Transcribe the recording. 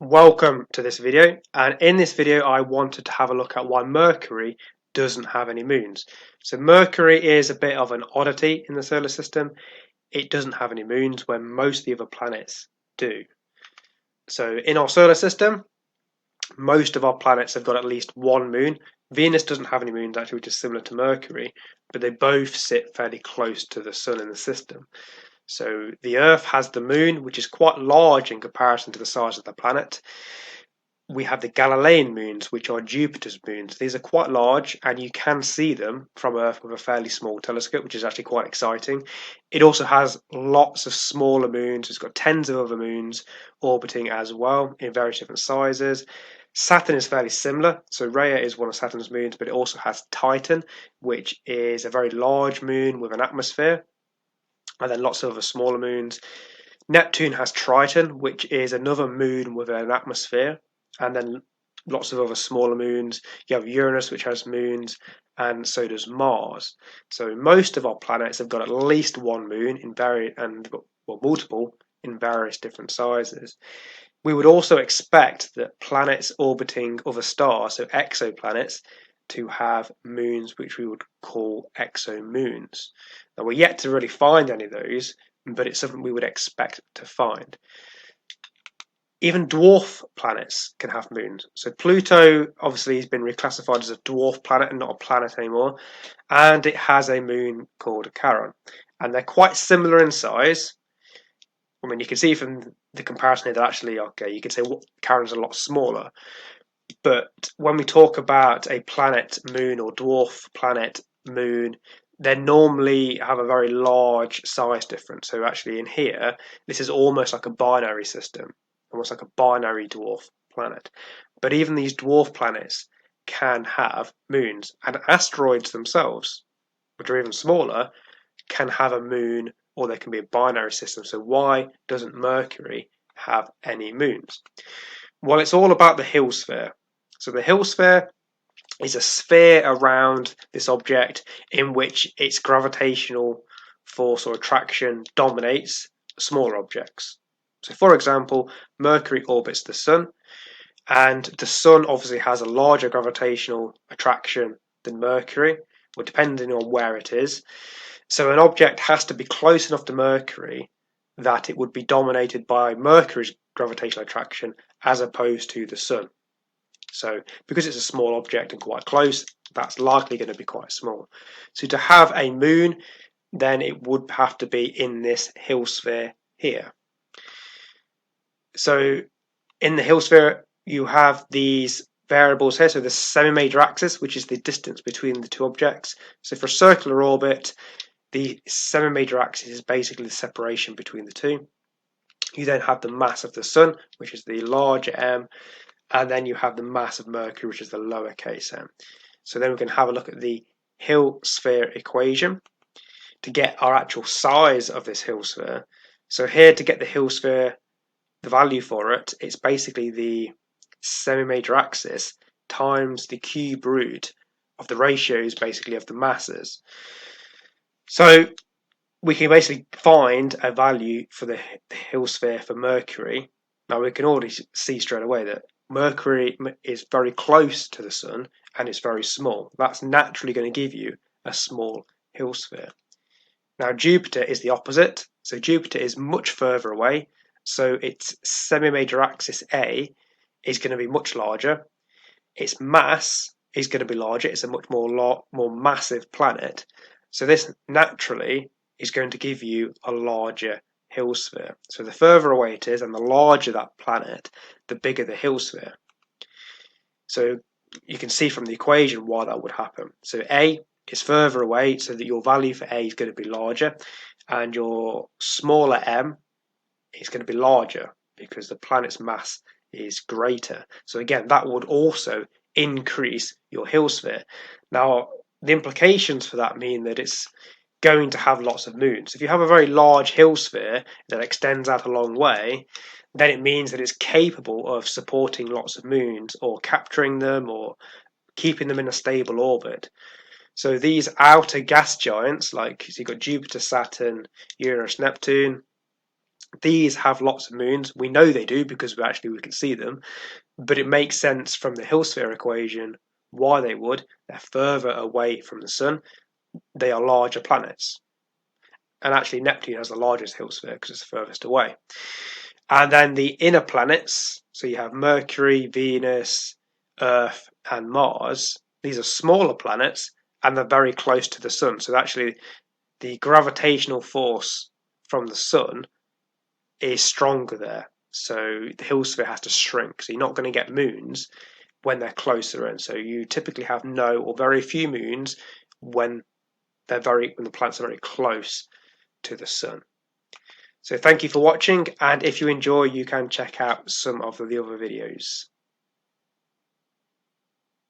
Welcome to this video, and in this video I wanted to have a look at why Mercury doesn't have any moons. So Mercury is a bit of an oddity in the solar system. It doesn't have any moons where most of the other planets do. So in our solar system, most of our planets have got at least one moon. Venus doesn't have any moons actually, which is similar to Mercury, but they both sit fairly close to the sun in the system. So the Earth has the moon, which is quite large in comparison to the size of the planet. We have the Galilean moons, which are Jupiter's moons. These are quite large, and you can see them from Earth with a fairly small telescope, which is actually quite exciting. It also has lots of smaller moons. It's got tens of other moons orbiting as well in various different sizes. Saturn is fairly similar. So Rhea is one of Saturn's moons, but it also has Titan, which is a very large moon with an atmosphere, and then lots of other smaller moons. Neptune has Triton, which is another moon with an atmosphere, and then lots of other smaller moons. You have Uranus, which has moons, and so does Mars. So most of our planets have got at least one moon in multiple in various different sizes. We would also expect that planets orbiting other stars, so exoplanets, to have moons which we would call exomoons. Now we're yet to really find any of those, but it's something we would expect to find. Even dwarf planets can have moons. So Pluto obviously has been reclassified as a dwarf planet and not a planet anymore, and it has a moon called Charon. And they're quite similar in size. I mean, you can see from the comparison here that actually, okay, you could say Charon's a lot smaller. But when we talk about a planet moon or dwarf planet moon, they normally have a very large size difference. So actually in here, this is almost like a binary system, almost like a binary dwarf planet. But even these dwarf planets can have moons, and asteroids themselves, which are even smaller, can have a moon, or they can be a binary system. So why doesn't Mercury have any moons? Well, it's all about the Hill sphere. So the Hill sphere is a sphere around this object in which its gravitational force or attraction dominates smaller objects. So, for example, Mercury orbits the Sun, and the Sun obviously has a larger gravitational attraction than Mercury, or depending on where it is. So, an object has to be close enough to Mercury that it would be dominated by Mercury's gravitational attraction as opposed to the Sun. So because it's a small object and quite close, that's likely going to be quite small. So to have a moon, then it would have to be in this Hill sphere here. So in the Hill sphere, you have these variables here. So the semi-major axis, which is the distance between the two objects. So for a circular orbit, the semi-major axis is basically the separation between the two. You then have the mass of the Sun, which is the larger m, and then you have the mass of Mercury, which is the lowercase m. So then we can have a look at the Hill sphere equation to get our actual size of this Hill sphere. So here, to get the Hill sphere, the value for it, it's basically the semi-major axis times the cube root of the ratios, basically, of the masses. So we can basically find a value for the Hill sphere for Mercury. Now we can already see straight away that Mercury is very close to the Sun and it's very small. That's naturally going to give you a small Hill sphere. Now Jupiter is the opposite. So Jupiter is much further away. So its semi-major axis A is going to be much larger. Its mass is going to be larger. It's a much more massive planet. So this naturally is going to give you a larger Hill sphere. So the further away it is and the larger that planet, the bigger the Hill sphere. So you can see from the equation why that would happen. So A is further away, so that your value for A is going to be larger, and your smaller m is going to be larger because the planet's mass is greater. So again, that would also increase your Hill sphere. Now, the implications for that mean that it's going to have lots of moons. If you have a very large Hill sphere that extends out a long way, then it means that it's capable of supporting lots of moons or capturing them or keeping them in a stable orbit. So these outer gas giants, like so you've got Jupiter, Saturn, Uranus, Neptune, These have lots of moons. We know they do because we can see them, but it makes sense from the Hill sphere equation why they would. They're further away from the sun. They are larger planets. And actually, Neptune has the largest Hill sphere because it's the furthest away. And then the inner planets, so you have Mercury, Venus, Earth, and Mars. These are smaller planets and they're very close to the sun. So actually, the gravitational force from the sun is stronger there. So the Hill sphere has to shrink. So you're not going to get moons when they're closer in. So you typically have no or very few moons when when the planets are very close to the sun. So thank you for watching, and if you enjoy, you can check out some of the other videos.